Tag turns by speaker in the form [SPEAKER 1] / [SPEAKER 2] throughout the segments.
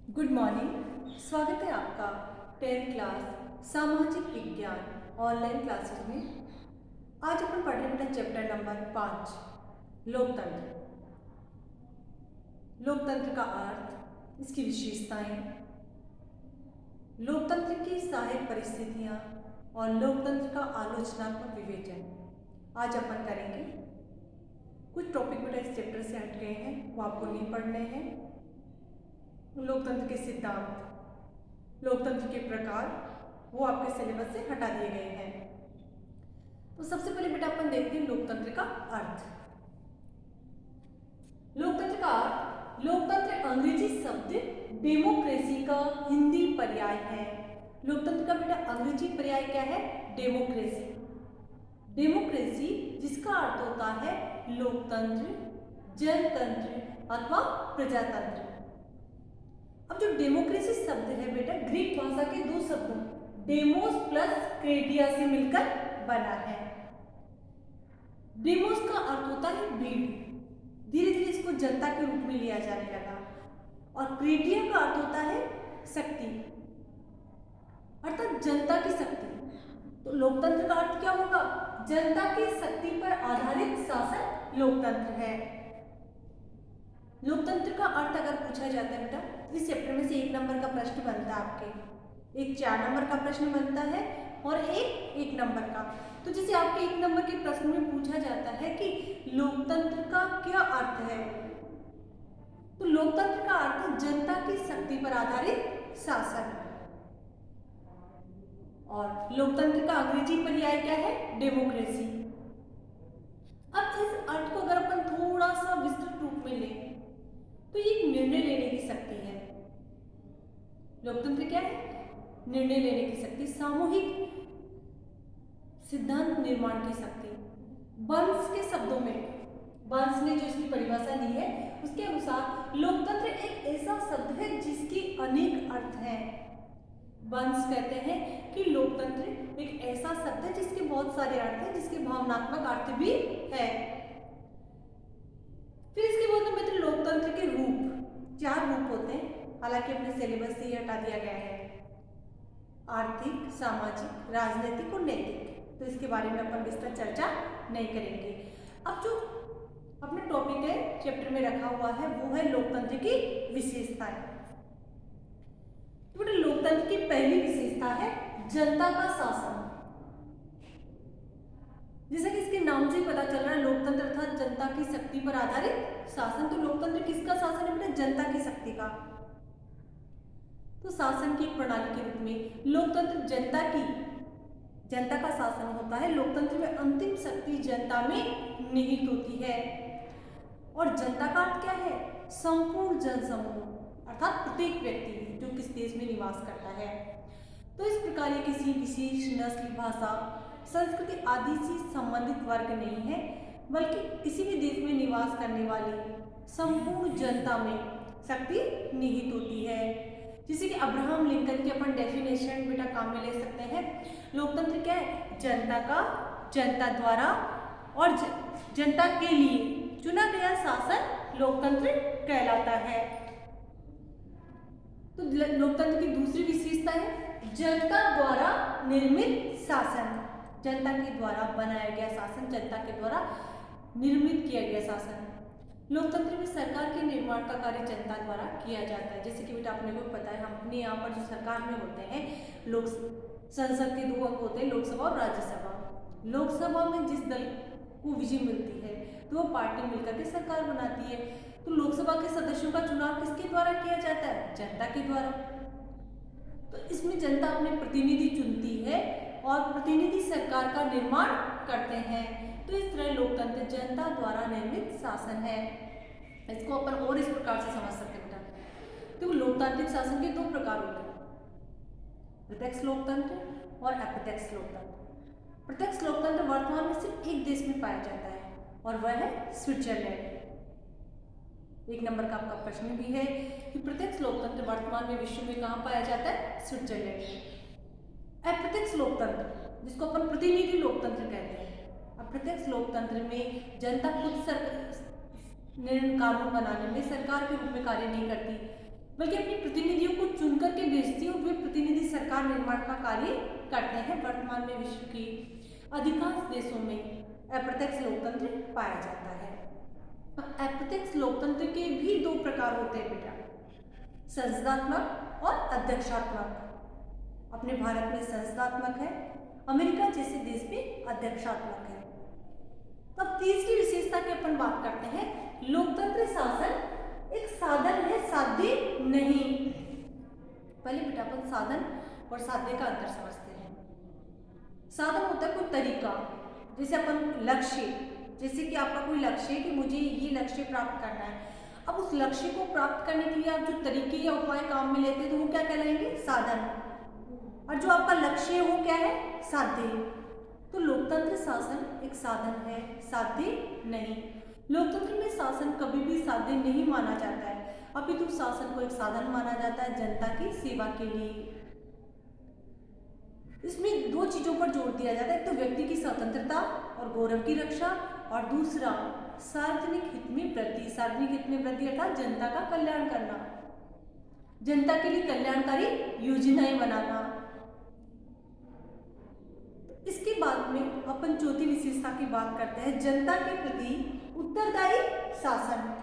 [SPEAKER 1] Good morning. स्वागत है आपका 10th क्लास सामाजिक विज्ञान ऑनलाइन क्लासेस में। आज अपन पढ़ रहे हैं चैप्टर नंबर 5 लोकतंत्र। लोकतंत्र का अर्थ, इसकी विशेषताएं, लोकतंत्र की सहायक परिस्थितियां और लोकतंत्र का आलोचनात्मक विवेचन आज अपन करेंगे। कुछ टॉपिक बेटा इस चैप्टर से हट गए हैं, वो आपको नहीं पढ़ने हैं। लोकतंत्र के सिद्धांत, लोकतंत्र के प्रकार, वो आपके सिलेबस से हटा दिए गए हैं। तो सबसे पहले बेटा अपन देखते हैं लोकतंत्र का अर्थ। लोकतंत्र का अर्थ, लोकतंत्र अंग्रेजी शब्द डेमोक्रेसी का हिंदी पर्याय है। लोकतंत्र का बेटा अंग्रेजी पर्याय क्या है? डेमोक्रेसी। डेमोक्रेसी जिसका अर्थ होता है लोकतंत्र, जनतंत्र अथवा प्रजातंत्र। अब जो डेमोक्रेसी शब्द है बेटा ग्रीक भाषा के दो शब्दों डेमोस प्लस क्रेटिया से मिलकर बना है। डेमोस का अर्थ होता है भीड़, धीरे धीरे इसको जनता के रूप में लिया जाने लगा। और क्रेटिया का अर्थ होता है शक्ति, अर्थात जनता की शक्ति। तो लोकतंत्र का अर्थ क्या होगा? जनता की शक्ति पर आधारित शासन लोकतंत्र है। लोकतंत्र का अर्थ अगर पूछा जाता है बेटा, इस चैप्टर में से 1 नंबर का प्रश्न बनता है आपके, एक 4 नंबर का प्रश्न बनता है और एक 1 नंबर का। तो जैसे आपके 1 नंबर के प्रश्न में पूछा जाता है कि लोकतंत्र का क्या अर्थ है, तो लोकतंत्र का अर्थ जनता की शक्ति पर आधारित शासन। और लोकतंत्र का अंग्रेजी पर्याय क्या है? डेमोक्रेसी। अब इस अर्थ को अगर अपन थोड़ा सा विस्तृत रूप में लें तो ये निर्णय लेने की शक्ति है। लोकतंत्र क्या है? निर्णय लेने की शक्ति, सामूहिक सिद्धांत निर्माण की शक्ति। बर्न्स के शब्दों में, बर्न्स ने जो इसकी परिभाषा दी है उसके अनुसार लोकतंत्र एक ऐसा शब्द है जिसकी अनेक अर्थ हैं। बर्न्स कहते हैं कि लोकतंत्र एक ऐसा शब्द है जिसके बहुत सारे अर्थ हैं, जिसके भावनात्मक अर्थ भी है। फिर इसके बाद में तो लोकतंत्र के रूप, 4 रूप होते हैं, हालांकि अपने सिलेबस से ये हटा दिया गया है। आर्थिक, सामाजिक, राजनीतिक और नैतिक। तो इसके बारे में अपन विस्तृत चर्चा नहीं करेंगे। अब जो अपना टॉपिक है चैप्टर में रखा हुआ है वो है लोकतंत्र की विशेषताएं। तो लोकतंत्र की पहली विशेषता है जनता का शासन। जैसा कि इसके नाम से पता चल रहा है, लोकतंत्र अर्थात जनता की शक्ति पर आधारित शासन। तो लोकतंत्र किसका शासन है बेटा? जनता की शक्ति का। तो शासन की एक प्रणाली के रूप में लोकतंत्र जनता का शासन होता है। लोकतंत्र में अंतिम शक्ति जनता में निहित होती है। और जनता का अर्थ क्या है? संपूर्ण जनसमूह, अर्थात प्रत्येक व्यक्ति जो किस देश में निवास करता है। तो इस प्रकार ये किसी विशेष नस्ल, भाषा, संस्कृति आदि से संबंधित वर्ग नहीं है, बल्कि किसी भी देश में निवास करने वाली संपूर्ण जनता में शक्ति निहित होती है। जैसे कि अब्राहम लिंकन की अपन डेफिनेशन बेटा काम में ले सकते हैं। लोकतंत्र क्या है? जनता का, जनता द्वारा और जनता के लिए चुना गया शासन लोकतंत्र कहलाता है। तो लोकतंत्र की दूसरी विशेषता है जनता द्वारा निर्मित शासन। जनता के द्वारा बनाया गया शासन, जनता के द्वारा निर्मित किया गया शासन। लोकतंत्र में सरकार के निर्माण का कार्य जनता द्वारा किया जाता है। जैसे कि बेटा अपने को पता है, हम अपने यहाँ पर जो सरकार में होते हैं, लोक संसद के 2 अंग होते हैं, लोकसभा और राज्यसभा। लोकसभा में जिस दल को विजय मिलती है तो वो पार्टी मिलकर के सरकार बनाती है। तो लोकसभा के सदस्यों का चुनाव किसके द्वारा किया जाता है? जनता के द्वारा। तो इसमें जनता अपने प्रतिनिधि चुनती है और प्रतिनिधि सरकार का निर्माण करते हैं। तो इस तरह लोकतंत्र जनता द्वारा निर्मित शासन है। इसको अपन और इस प्रकार से समझ सकते हैं बेटा। तो लोकतांत्रिक शासन के 2 प्रकार होते हैं, प्रत्यक्ष लोकतंत्र और अप्रत्यक्ष लोकतंत्र। प्रत्यक्ष लोकतंत्र वर्तमान में सिर्फ एक देश में पाया जाता है और वह है स्विट्जरलैंड। 1 नंबर का आपका प्रश्न भी है कि प्रत्यक्ष लोकतंत्र वर्तमान में विश्व में कहाँ पाया जाता है? स्विट्जरलैंड में। अप्रत्यक्ष लोकतंत्र जिसको अपन प्रतिनिधि लोकतंत्र कहते हैं। अप्रत्यक्ष लोकतंत्र में जनता खुद कानून बनाने में सरकार के रूप में कार्य नहीं करती, बल्कि अपने प्रतिनिधियों को चुनकर के भेजती है और वे प्रतिनिधि सरकार निर्माण का कार्य करते हैं। वर्तमान में विश्व के अधिकांश देशों में अप्रत्यक्ष लोकतंत्र पाया जाता है। अप्रत्यक्ष लोकतंत्र के भी दो प्रकार होते हैं बेटा, संसदात्मक और अध्यक्षात्मक। अपने भारत में संसदात्मक है, अमेरिका जैसे देश में अध्यक्षात्मक है। अब तीसरी विशेषता की अपन बात करते हैं, लोकतंत्र शासन एक साधन है, साध्य नहीं। पहले बेटा अपन साधन और साध्य का अंतर समझते हैं। साधन होता है कोई तरीका, जैसे अपन लक्ष्य, जैसे कि आपका कोई लक्ष्य है कि मुझे ये लक्ष्य प्राप्त करना है। अब उस लक्ष्य को प्राप्त करने के लिए आप जो तरीके या उपाय काम में लेते हैं तो वो क्या कहलाएंगे, साधन। और जो आपका लक्ष्य है वो क्या है, साध्य। तो लोकतंत्र शासन एक साधन है, साध्य नहीं। लोकतंत्र में शासन कभी भी साध्य नहीं माना जाता है, अपितु शासन को एक साधन माना जाता है जनता की सेवा के लिए। इसमें दो चीजों पर जोर दिया जाता है, एक तो व्यक्ति की स्वतंत्रता और गौरव की रक्षा, और दूसरा सार्वजनिक हित में वृद्धि। सार्वजनिक हित में वृद्धि अर्थात जनता का कल्याण करना, जनता के लिए कल्याणकारी योजनाएं बनाना। इसके बाद में अपन चौथी विशेषता की बात करते हैं, जनता के प्रति उत्तरदायी शासन।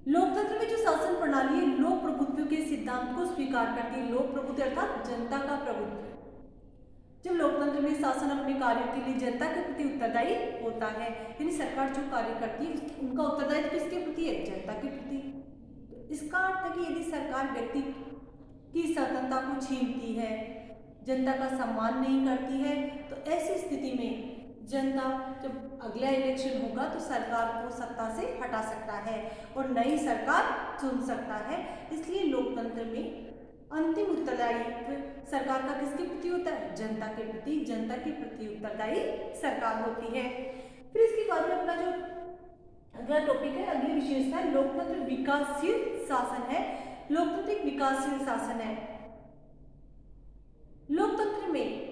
[SPEAKER 1] लोकतंत्र में जो शासन प्रणाली है लोक प्रभुत्व के सिद्धांत को स्वीकार करती है। लोक प्रभुत्व अर्थात जनता का प्रभुत्व। जब लोकतंत्र में शासन अपने कार्यों के लिए जनता के प्रति उत्तरदायी होता है, यानी सरकार जो कार्य करती है उनका उत्तरदायित्व किसके प्रति है, जनता के प्रति। तो इसका अर्थ है कि यदि सरकार व्यक्ति की स्वतंत्रता को छीनती है, जनता का सम्मान नहीं करती है, तो ऐसी स्थिति में जनता जब अगला इलेक्शन होगा तो सरकार को सत्ता से हटा सकता है और नई सरकार चुन सकता है। इसलिए लोकतंत्र में अंतिम उत्तरदायित्व सरकार का किसके प्रति होता है, जनता के प्रति। जनता के प्रति उत्तरदायी सरकार होती है। फिर इसके बाद में अपना जो अगला टॉपिक है, अगली विशेषता है लोकतंत्र विकासशील शासन है। लोकतंत्र एक विकासशील शासन है। लोकतंत्र में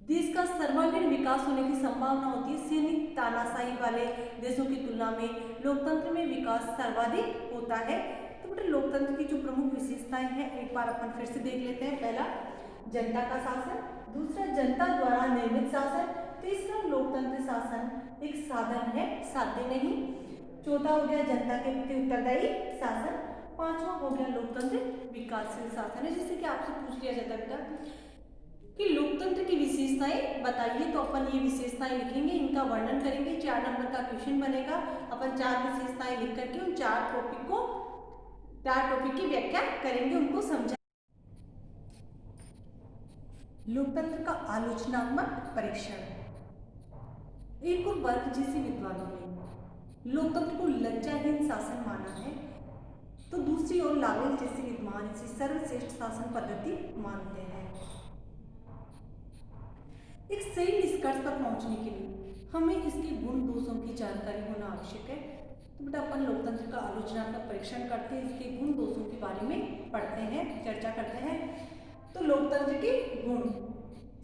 [SPEAKER 1] देश का सर्वांगीण विकास होने की संभावना होती है। सैनिक तानाशाही वाले देशों की तुलना में लोकतंत्र में विकास सर्वाधिक होता है। तो बेटा लोकतंत्र की जो प्रमुख विशेषताएं हैं एक बार अपन फिर से देख लेते हैं। पहला जनता का शासन, दूसरा जनता द्वारा निर्मित शासन, तीसरा लोकतंत्र शासन एक साधन है, साध्य नहीं, चौथा हो गया जनता के प्रति उत्तरदायी शासन, पांचवा हो गया लोकतंत्र विकासशील शासन है। जैसे कि आपसे पूछ लिया जाता है बेटा कि लोकतंत्र की विशेषताएं बताइए, तो अपन ये विशेषताएं लिखेंगे, इनका वर्णन करेंगे। 4 नंबर का क्वेश्चन बनेगा। अपन 4 विशेषताएं लिख करके उन 4 टॉपिक की व्याख्या करेंगे, उनको समझा। लोकतंत्र का आलोचनात्मक परीक्षण। एक और वर्ग जैसे विद्वानों ने लोकतंत्र को लज्जाहीन शासन माना है, तो दूसरी ओर लावेल जैसे विद्वान इसे सर्वश्रेष्ठ शासन पद्धति मानते हैं। एक सही निष्कर्ष पर पहुंचने के लिए हमें इसके गुण दोषों की जानकारी होना आवश्यक है। तो बेटा अपन लोकतंत्र का आलोचनात्मक परीक्षण करते हैं, इसके गुण दोषों के बारे में पढ़ते हैं, चर्चा करते हैं। तो लोकतंत्र के गुण,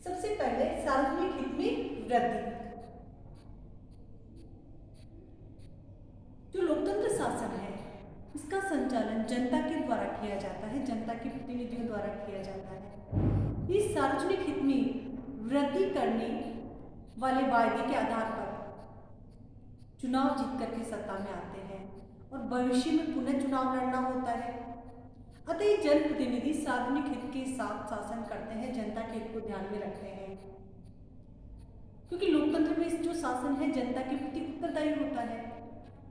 [SPEAKER 1] सबसे पहले सार्वजनिक हित में वृद्धि। जो लोकतंत्र शासन है इसका संचालन जनता के द्वारा किया जाता है, जनता के प्रतिनिधियों द्वारा किया जाता है। इस सार्वजनिक हित में वृद्धि करने वाले वायदे के आधार पर चुनाव जीत करके सत्ता में आते हैं और भविष्य में पुनः चुनाव लड़ना होता है। अतः जनप्रतिनिधि सार्वजनिक हित के साथ शासन करते हैं, जनता के हित को ध्यान में रखते हैं। क्योंकि लोकतंत्र में जो शासन है जनता के प्रति उत्तरदायी होता है।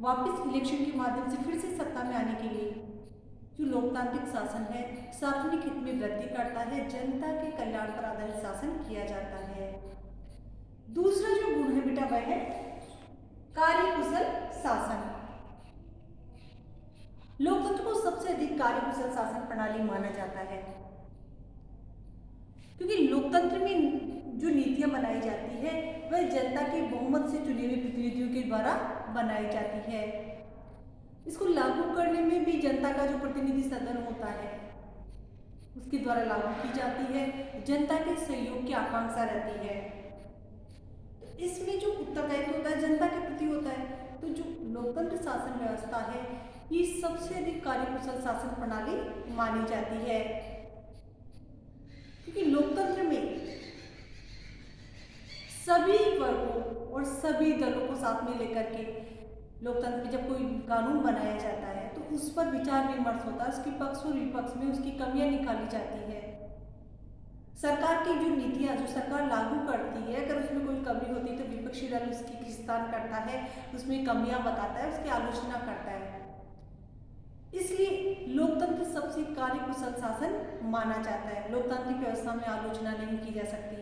[SPEAKER 1] वापस इलेक्शन के माध्यम से फिर से सत्ता में आने के लिए जो लोकतांत्रिक शासन है सार्वजनिक हित में वृद्धि करता है, जनता के कल्याण पर आधारित शासन किया जाता है। दूसरा जो गुण है बेटा वह है कार्यकुशल शासन। लोकतंत्र को सबसे अधिक कार्यकुशल शासन प्रणाली माना जाता है, क्योंकि लोकतंत्र में जो नीतियां बनाई जाती है वह जनता के बहुमत से चुने हुए प्रतिनिधियों के द्वारा बनाई जाती है। इसको लागू करने में भी जनता का जो प्रतिनिधि सदन होता है उसके द्वारा लागू की जाती है, जनता के सहयोग की आकांक्षा रहती है। तो इसमें जो उत्तरदायित्व होता है जनता के प्रति होता है। तो जो लोकतंत्र शासन व्यवस्था है ये सबसे अधिक कार्यकुशल शासन प्रणाली मानी जाती है, क्योंकि लोकतंत्र में सभी वर्गों और सभी दलों को साथ में लेकर के लोकतंत्र में जब कोई कानून बनाया जाता है तो उस पर विचार विमर्श होता है, उसके पक्ष और विपक्ष में उसकी कमियां निकाली जाती है। सरकार की जो नीतियां जो सरकार लागू करती है, अगर उसमें कोई कमी होती है तो विपक्षी दल उसकी खींचतान करता है, उसमें कमियां बताता है, उसकी आलोचना करता है। इसलिए लोकतंत्र सबसे कार्यकुशल शासन माना जाता है। लोकतांत्रिक व्यवस्था में आलोचना नहीं की जा सकती,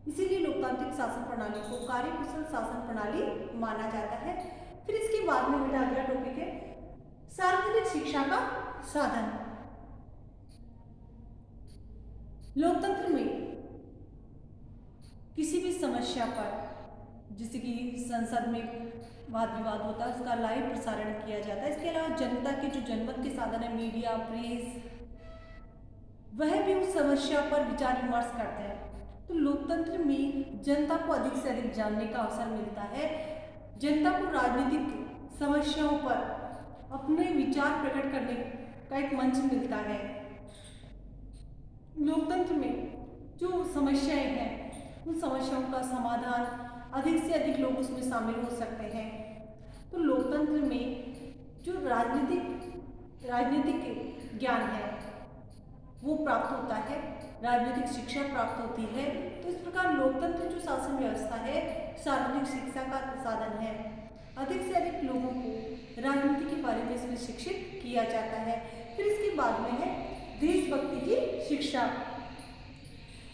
[SPEAKER 1] इसीलिए लोकतांत्रिक शासन प्रणाली को कार्यकुशल शासन प्रणाली माना जाता है। फिर इसके बाद में बेटा अगला टॉपिक है सार्वजनिक शिक्षा का साधन। लोकतंत्र में किसी भी समस्या पर, जैसे कि संसद में वाद विवाद होता है, उसका लाइव प्रसारण किया जाता है। इसके अलावा जनता के जो जनमत के साधन है, मीडिया, प्रेस, वह भी उस समस्या पर विचार विमर्श करते हैं। तो लोकतंत्र में जनता को अधिक से अधिक जानने का अवसर मिलता है, जनता को राजनीतिक समस्याओं पर अपने विचार प्रकट करने का एक मंच मिलता है। लोकतंत्र में जो समस्याएं हैं उन समस्याओं का समाधान अधिक से अधिक लोग उसमें शामिल हो सकते हैं। तो लोकतंत्र में जो राजनीतिक ज्ञान है वो प्राप्त होता है, राजनीतिक शिक्षा प्राप्त होती है। तो इस प्रकार लोकतंत्र जो शासन व्यवस्था है सार्वजनिक शिक्षा का साधन है। अधिक से अधिक लोगों को राजनीति के बारे में इसमें शिक्षित किया जाता है। फिर इसके बाद में है देशभक्ति की शिक्षा।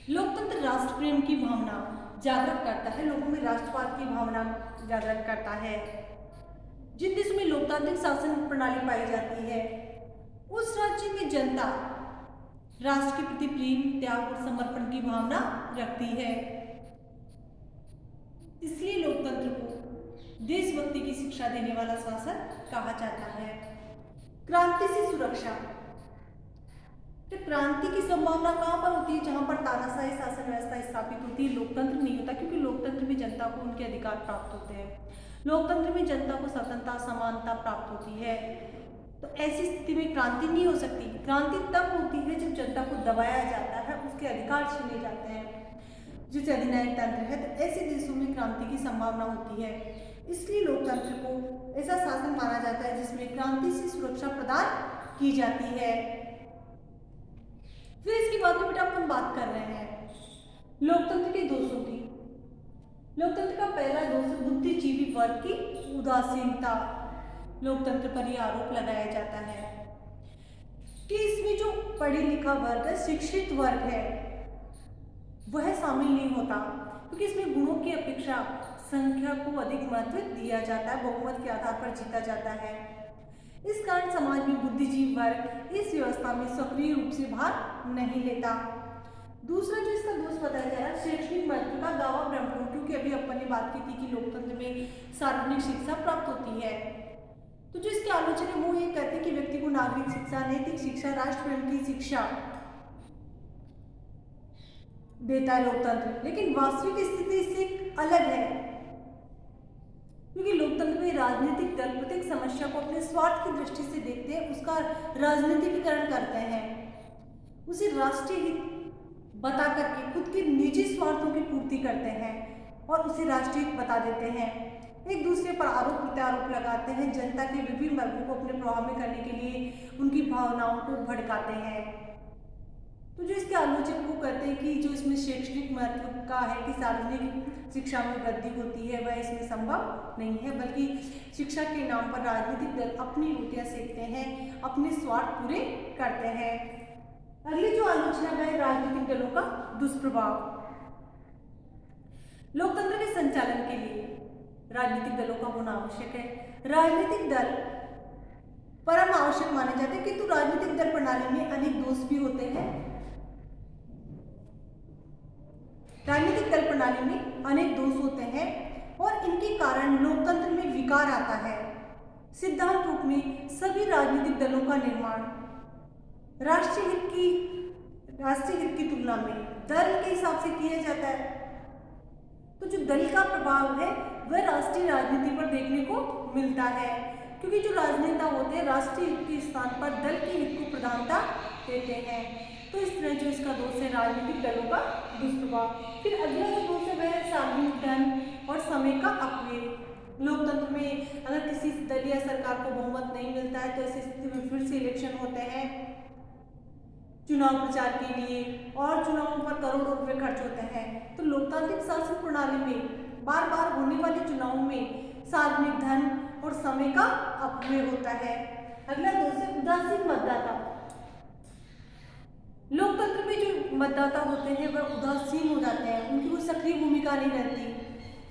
[SPEAKER 1] लोकतंत्र राष्ट्र प्रेम की भावना जागृत करता है, लोगों में राष्ट्रवाद की भावना जागृत करता है। जिन देशों में लोकतांत्रिक शासन प्रणाली पाई जाती है उस राज्य में जनता राष्ट्र के प्रति प्रेम, त्याग और समर्पण की भावना रखती है। इसलिए लोकतंत्र को देशभक्ति की शिक्षा देने वाला शासन कहा जाता है। क्रांति से सुरक्षा। तो क्रांति की संभावना कहाँ पर होती है? जहां पर तानाशाही शासन व्यवस्था स्थापित होती है। लोकतंत्र नहीं होता, क्योंकि लोकतंत्र में जनता को उनके अधिकार प्राप्त होते हैं। लोकतंत्र में जनता को स्वतंत्रता, समानता प्राप्त होती है। तो ऐसी स्थिति में क्रांति नहीं हो सकती। क्रांति तब होती है जब जनता को दबाया जाता है, उसके अधिकार छीने जाते हैं, जिसे अधिनायक तंत्र है। तो ऐसे देशों में क्रांति की संभावना होती है। इसलिए लोकतंत्र को ऐसा शासन माना जाता है जिसमें क्रांति से सुरक्षा प्रदान की जाती है। फिर इसके बाद में बेटा अपन बात कर रहे हैं लोकतंत्र के दोषों की। लोकतंत्र का पहला दोष है बुद्धिजीवी वर्ग की उदासीनता। लोकतंत्र पर यह आरोप लगाया जाता है कि इसमें जो पढ़े लिखा वर्ग है, शिक्षित वर्ग है, वह शामिल नहीं होता, क्योंकि इसमें गुणों की अपेक्षा संख्या को अधिक महत्व दिया जाता है, बहुमत के आधार पर जीता जाता है। इस कारण समाज में बुद्धिजीवी वर्ग इस व्यवस्था में सक्रिय रूप से भाग नहीं लेता। दूसरा जो इसका दोष बताया जा रहा है शैक्षणिक महत्व का दावा भ्रम, क्योंकि अभी अपन ने बात की थी कि लोकतंत्र में सार्वजनिक शिक्षा प्राप्त होती है। तो जो इसके आलोचक है वो ये कहते हैं कि व्यक्ति को नागरिक शिक्षा, नैतिक शिक्षा, राष्ट्र प्रेम की शिक्षा देता है लोकतंत्र, लेकिन वास्तविक स्थिति इससे अलग है, क्योंकि लोकतंत्र में राजनीतिक दल प्रत्येक समस्या को अपने स्वार्थ की दृष्टि से देखते हैं, उसका राजनीतिकरण करते हैं, उसे राष्ट्रीय हित बता करके खुद के निजी स्वार्थों की पूर्ति करते हैं और उसे राष्ट्रीय हित बता देते हैं। एक दूसरे पर आरोप प्रत्यारोप लगाते हैं, जनता के विभिन्न वर्गों को अपने प्रभाव में करने के लिए उनकी भावनाओं को भड़काते हैं। तो जो इसके आलोचक वो कहते हैं कि जो इसमें शैक्षणिक महत्व का है कि सार्वजनिक शिक्षा में वृद्धि होती है, वह इसमें संभव नहीं है, बल्कि शिक्षा के नाम पर राजनीतिक दल अपनी रोटियां सेकते हैं, अपने स्वार्थ पूरे करते हैं। अगली जो आलोचना है राजनीतिक दलों का दुष्प्रभाव। लोकतंत्र के संचालन के लिए राजनीतिक दलों का होना आवश्यक है। राजनीतिक दल परम आवश्यक माने जाते हैं, किंतु राजनीतिक दल प्रणाली में अनेक दोष भी होते हैं। राजनीतिक दल प्रणाली में अनेक दोष होते हैं और इनके कारण लोकतंत्र में विकार आता है। सिद्धांत रूप में सभी राजनीतिक दलों का निर्माण राष्ट्रीय हित की तुलना में दल के हिसाब से किया जाता है। तो जो दल का प्रभाव है वह राष्ट्रीय राजनीति पर देखने को मिलता है, क्योंकि जो राजनेता होते हैं राष्ट्रीय हित के स्थान पर दल के हित को प्रधानता देते हैं। तो इस तरह जो इसका दोष है राजनीतिक दलों का दुष्प्रभाव। फिर अगला जो दोष है वह है सार्वजनिक धन और समय का अपव्यय। लोकतंत्र में अगर किसी दल या सरकार को बहुमत नहीं मिलता है तो ऐसी स्थिति में फिर से इलेक्शन होते हैं चुनाव प्रचार के लिए और चुनावों पर करोड़ों रुपए खर्च होते हैं। तो लोकतांत्रिक शासन प्रणाली में बार बार होने वाले चुनावों में सार्वजनिक धन और समय का अपव्यय होता है। अगला दोष है उदासीन मतदाता। लोकतंत्र में जो मतदाता होते हैं वह उदासीन हो जाते हैं, उनकी कोई सक्रिय भूमिका नहीं रहती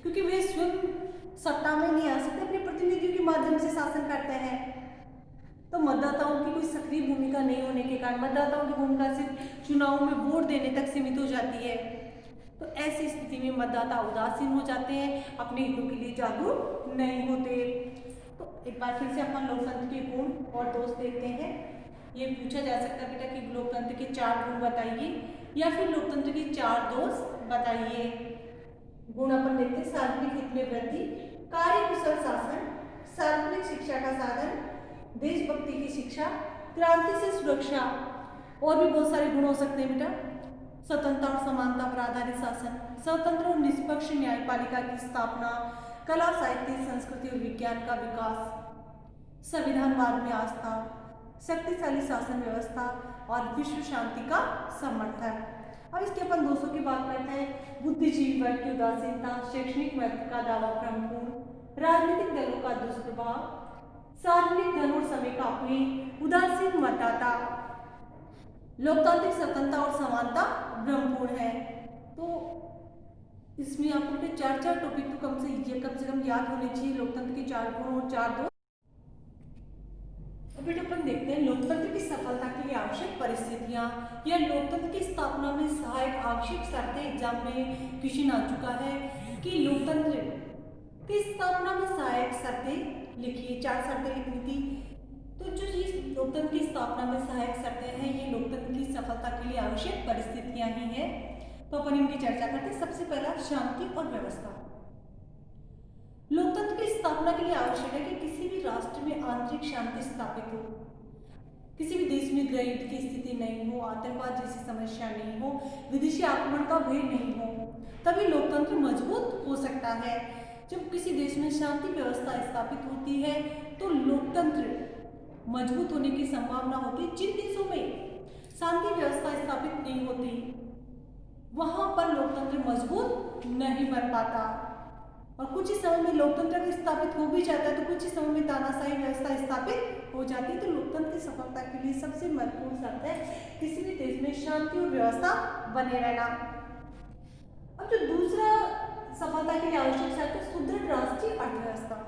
[SPEAKER 1] क्योंकि वे स्वयं सत्ता में नहीं आ सकते, अपने प्रतिनिधियों के माध्यम से शासन करते हैं। तो मतदाताओं की कोई सक्रिय भूमिका नहीं होने के कारण मतदाताओं की भूमिका सिर्फ चुनाव में वोट देने तक सीमित हो जाती है। तो ऐसी स्थिति में मतदाता उदासीन हो जाते हैं, अपने हितों के लिए जागरूक नहीं होते। तो एक बार फिर से अपन लोकतंत्र के गुण और दोष देखते हैं। ये पूछा जा सकता है बेटा कि लोकतंत्र के 4 गुण बताइए या फिर लोकतंत्र के 4 दोष बताइए। गुण अपन देखते हैं। सार्वजनिक हित में वृद्धि, कार्यकुशल शासन, सार्वजनिक शिक्षा का साधन, देशभक्ति की शिक्षा, क्रांति से सुरक्षा, और भी बहुत सारे गुण हो सकते हैं बेटा। स्वतंत्रता और समानता पर आधारित शासन, स्वतंत्र और निष्पक्ष न्यायपालिका की स्थापना, कला साहित्य संस्कृति और विज्ञान का विकास, संविधानवाद में आस्था, शक्तिशाली शासन व्यवस्था और विश्व शांति का समर्थन। अब इसके अपन दोषों की बात करते हैं। बुद्धिजीवी वर्ग की उदासीनता, शैक्षणिक महत्व का दावा भ्रमपूर्ण, राजनीतिक दलों का दुष्प्रभाव, सार्वजनिक धन और समय का अपव्यय, उदासीन मतदाता, लोकतांत्रिक स्वतंत्रता और समानता भ्रमपूर्ण है। तो इसमें आपको 4 टॉपिक तो कम से कम याद होने चाहिए। लोकतंत्र के 4 गुण और 4 दोष। बेटा अपन देखते हैं लोकतंत्र की सफलता के लिए आवश्यक परिस्थितियां या लोकतंत्र की स्थापना में सहायक आवश्यक शर्तें। एग्जाम में क्वेश्चन आ चुका है कि लोकतंत्र की स्थापना में सहायक शर्तें लिखिए। 4 शर्तें लिखनी थी। तो जो ये लोकतंत्र की स्थापना में सहायक शर्तें हैं ये लोकतंत्र की सफलता के लिए आवश्यक परिस्थितियां ही हैं। तो अपन इनकी चर्चा करते हैं। सबसे पहला शांति और व्यवस्था। लोकतंत्र की स्थापना के लिए आवश्यक है कि किसी भी राष्ट्र में आंतरिक शांति स्थापित हो, किसी भी देश में गृह युद्ध की स्थिति नहीं हो, आतंकवाद जैसी समस्या नहीं हो, विदेशी आक्रमण का भय नहीं हो, तभी लोकतंत्र मजबूत हो सकता है। जब किसी देश में शांति व्यवस्था स्थापित होती है तो लोकतंत्र मजबूत होने की संभावना होती है। जिन देशों में शांति व्यवस्था स्थापित नहीं होती वहां पर लोकतंत्र मजबूत नहीं बन पाता, और कुछ ही समय में लोकतंत्र स्थापित हो भी जाता है तो कुछ ही समय में तानाशाही व्यवस्था स्थापित हो जाती है। तो लोकतंत्र की सफलता के लिए सबसे महत्वपूर्ण शर्त है किसी भी देश में शांति और व्यवस्था बने रहना। अब जो दूसरा सफलता के लिए आवश्यक शर्त है सुदृढ़ राष्ट्रीय अर्थव्यवस्था।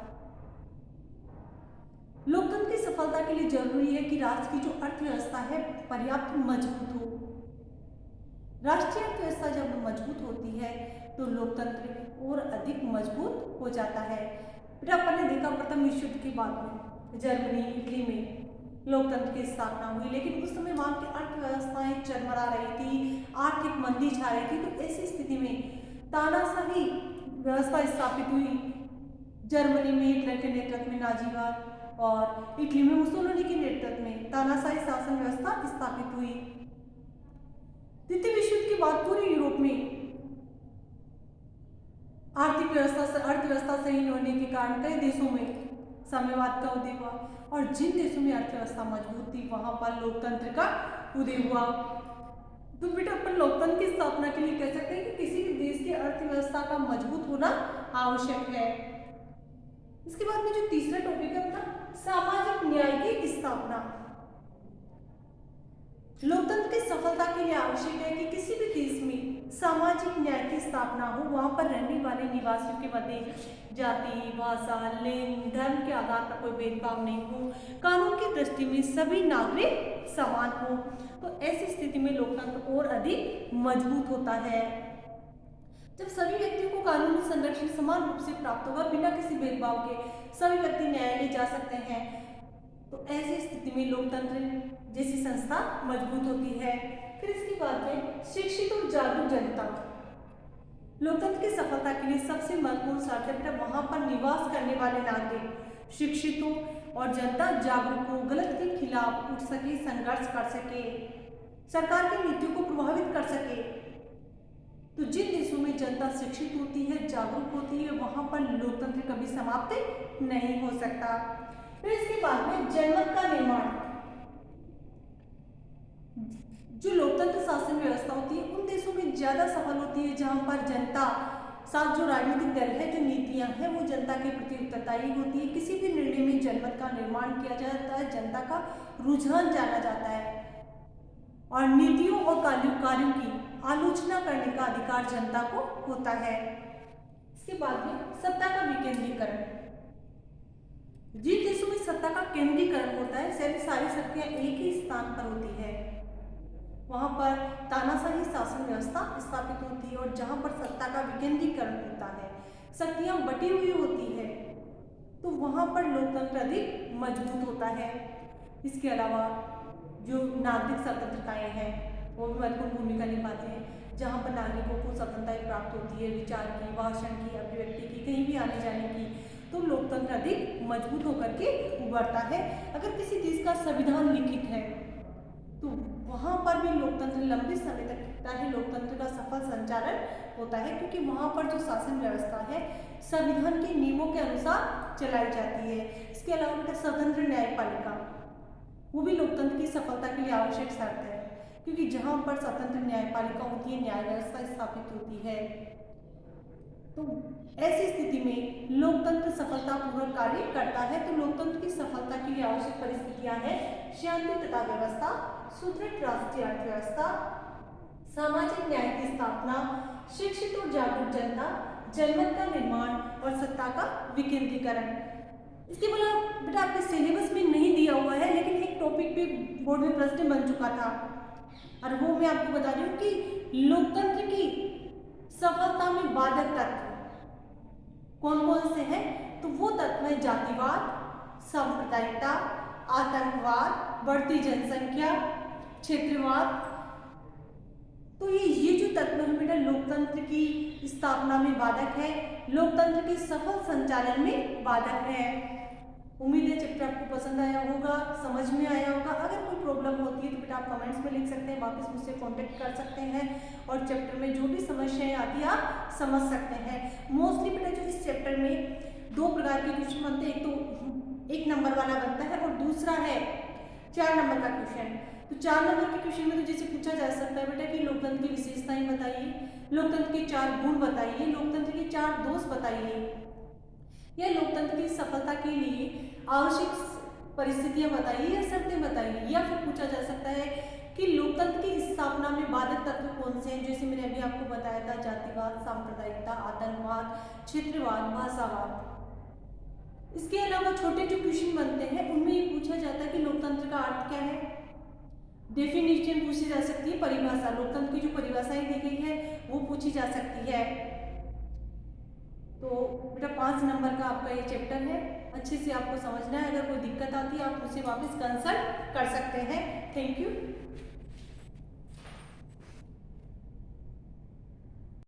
[SPEAKER 1] लोकतंत्र की सफलता के लिए जरूरी है कि राष्ट्र की जो अर्थव्यवस्था है पर्याप्त मजबूत हो। राष्ट्रीय अर्थव्यवस्था जब मजबूत होती है तो लोकतंत्र और अधिक मजबूत हो जाता है। फिर अपन ने देखा प्रथम विश्व युद्ध के बाद में जर्मनी इटली में लोकतंत्र की स्थापना हुई, लेकिन उस समय वहां की अर्थव्यवस्थाएं चरमरा रही थी, आर्थिक मंदी छा रही थी। तो ऐसी स्थिति में तानाशाही व्यवस्था स्थापित हुई। जर्मनी में हिटलर के नेतृत्व में नाजीवाद और इटली में मुसोलिनी के नेतृत्व में तानाशाही शासन व्यवस्था स्थापित हुई। द्वितीय विश्व युद्ध के बाद पूरे यूरोप में अर्थव्यवस्था सही होने के कारण कई देशों में साम्यवाद का उदय हुआ, और जिन देशों में अर्थव्यवस्था मजबूत थी वहां पर लोकतंत्र का उदय हुआ। तो बेटा अपन लोकतंत्र की स्थापना के लिए कह सकते हैं कि किसी भी देश की अर्थव्यवस्था का मजबूत होना आवश्यक है। इसके बाद में जो तीसरा टॉपिक है अपना सामाजिक न्याय की स्थापना। लोकतंत्र की सफलता के लिए आवश्यक है कि किसी भी देश में सामाजिक न्याय की स्थापना हो, वहां पर रहने वाले निवासियों के मध्य जाति, भाषा, लिंग, धर्म के आधार पर कोई भेदभाव नहीं हो, कानून की दृष्टि में सभी नागरिक समान हो। तो ऐसी स्थिति में लोकतंत्र और अधिक मजबूत होता है। जब सभी व्यक्तियों को कानूनी संरक्षण समान रूप से प्राप्त होगा बिना किसी भेदभाव के, सभी व्यक्ति न्यायालय जा सकते हैं, तो ऐसी स्थिति में लोकतंत्र जैसी संस्था मजबूत होती है। फिर इसके बाद में शिक्षित और जागरूक जनता। लोकतंत्र की सफलता के लिए सबसे महत्वपूर्ण शर्त है वहां पर निवास करने वाले नागरिक शिक्षित हो और जनता जागरूक हो, गलत के खिलाफ उठ सके, संघर्ष कर सके, सरकार की नीतियों को प्रभावित कर सके। तो जिन देशों में जनता शिक्षित होती है, जागरूक होती है, वहां पर लोकतंत्र कभी समाप्त नहीं हो सकता। फिर इसके बाद में जनमत का निर्माण। जो लोकतंत्र शासन व्यवस्था होती है उन देशों में ज्यादा सफल होती है जहां पर जनता साथ जो राजनीतिक दल है, जो नीतियां हैं, वो जनता के प्रति उत्तरदायी होती है। किसी भी निर्णय में जनमत का निर्माण किया जाता है, जनता का रुझान जाना जाता है और नीतियों और कार्यों की आलोचना करने का अधिकार जनता को होता है। इसके बाद में सत्ता का विकेंद्रीकरण। जिन देशों में सत्ता का केंद्रीकरण होता है, सारी शक्तियां एक ही स्थान पर होती है, वहां पर तानाशाही शासन व्यवस्था स्थापित होती है। और जहां पर सत्ता का विकेंद्रीकरण होता है, शक्तियां बटी हुई होती है, तो वहां पर लोकतंत्र अधिक मजबूत होता है। इसके अलावा जो नागरिक स्वतंत्रताएं हैं वो भी महत्वपूर्ण भूमिका निभाते हैं। जहां पर नागरिकों को स्वतंत्रता प्राप्त होती है, विचार की, भाषण की, अभिव्यक्ति की, कहीं भी आने जाने की, तो लोकतंत्र अधिक मजबूत होकर के उभरता है। अगर किसी देश का संविधान लिखित है तो वहां पर भी लोकतंत्र लंबे समय तक टिकता है, लोकतंत्र का सफल संचालन होता है, क्योंकि वहां पर जो शासन व्यवस्था है संविधान के नियमों के अनुसार चलाई जाती है। इसके अलावा स्वतंत्र न्यायपालिका, वो भी लोकतंत्र की सफलता के लिए आवश्यक शर्त है, क्योंकि जहां पर स्वतंत्र न्यायपालिका होती है, न्याय व्यवस्था स्थापित होती है, तो ऐसी स्थिति में लोकतंत्र सफलतापूर्वक कार्य करता है। तो लोकतंत्र की सफलता के लिए आवश्यक परिस्थितियां हैं शांति तथा व्यवस्था, सुदृढ़ राष्ट्रीय अर्थव्यवस्था, सामाजिक न्याय की स्थापना, शिक्षित और जागरूक जनता, जनमत का निर्माण और सत्ता का विकेंद्रीकरण। इसके अलावा बेटा आपके सिलेबस में नहीं दिया हुआ है, लेकिन एक टॉपिक पे बोर्ड में प्रश्न बन चुका था और वो मैं आपको बता रही हूँ कि लोकतंत्र की सफलता में बाधक तत्व कौन कौन से हैं। तो वो तत्व है जातिवाद, सांप्रदायिकता, आतंकवाद, बढ़ती जनसंख्या, क्षेत्रवाद। तो ये जो तत्व है बेटा लोकतंत्र की स्थापना में बाधक है, लोकतंत्र के सफल संचालन में बाधक है। उम्मीद है चैप्टर आपको पसंद आया होगा, समझ में आया होगा। अगर कोई प्रॉब्लम होती है तो बेटा आप कमेंट्स में लिख सकते हैं, वापस मुझसे कांटेक्ट कर सकते हैं और चैप्टर में जो भी समस्याएं आती है आप समझ सकते हैं। मोस्टली बेटा जो इस चैप्टर में दो प्रकार के क्वेश्चन बनते हैं, एक तो 1 नंबर वाला बनता है और दूसरा है 4 नंबर का क्वेश्चन। तो 4 नंबर के क्वेश्चन में तो जैसे पूछा जा सकता है बेटा कि लोकतंत्र की विशेषताएं बताइए, लोकतंत्र के 4 गुण बताइए, लोकतंत्र के 4 दोष बताइए, या लोकतंत्र की सफलता के लिए आवश्यक परिस्थितियां बताइए या शर्तें बताइए। या फिर पूछा जा सकता है कि लोकतंत्र की स्थापना में बाधक तत्व कौन से हैं, जैसे मैंने अभी आपको बताया था जातिवाद, सांप्रदायिकता, आतंकवाद, क्षेत्रवाद, भाषावाद। इसके अलावा छोटे जो क्वेश्चन बनते हैं उनमें ये पूछा जाता है कि लोकतंत्र का अर्थ क्या है, डेफिनेशन पूछी जा सकती है, परिभाषा, लोकतंत्र की जो परिभाषाएं दी गई है वो पूछी जा सकती है। तो बेटा 5 नंबर का आपका ये चैप्टर है, अच्छे से आपको समझना है। अगर कोई दिक्कत आती है आप मुझसे वापस कंसल्ट कर सकते हैं। Thank you.